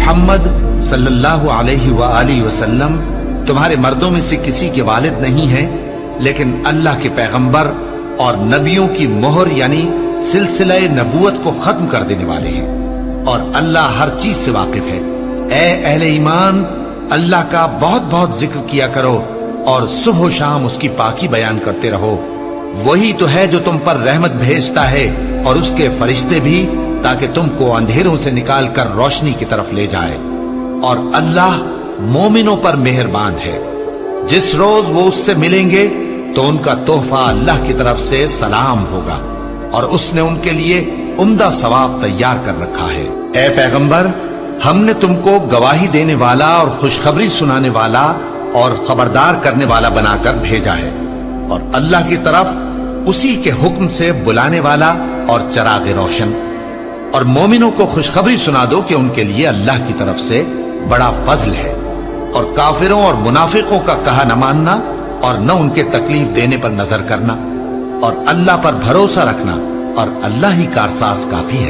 محمد صلی اللہ علیہ وآلہ وسلم تمہارے مردوں میں سے کسی کے والد نہیں ہیں، لیکن اللہ کے پیغمبر اور نبیوں کی مہر یعنی سلسلہ نبوت کو ختم کر دینے والے ہیں، اور اللہ ہر چیز سے واقف ہے۔ اے اہل ایمان، اللہ کا بہت بہت ذکر کیا کرو اور صبح و شام اس کی پاکی بیان کرتے رہو۔ وہی تو ہے جو تم پر رحمت بھیجتا ہے اور اس کے فرشتے بھی، تاکہ تم کو اندھیروں سے نکال کر روشنی کی طرف لے جائے، اور اللہ مومنوں پر مہربان ہے۔ جس روز وہ اس سے ملیں گے تو ان کا تحفہ اللہ کی طرف سے سلام ہوگا، اور اس نے ان کے لیے عمدہ ثواب تیار کر رکھا ہے۔ اے پیغمبر، ہم نے تم کو گواہی دینے والا اور خوشخبری سنانے والا اور خبردار کرنے والا بنا کر بھیجا ہے، اور اللہ کی طرف اسی کے حکم سے بلانے والا اور چراغ روشن۔ اور مومنوں کو خوشخبری سنا دو کہ ان کے لیے اللہ کی طرف سے بڑا فضل ہے، اور کافروں اور منافقوں کا کہا نہ ماننا اور نہ ان کے تکلیف دینے پر نظر کرنا، اور اللہ پر بھروسہ رکھنا، اور اللہ ہی کارساز کافی ہے۔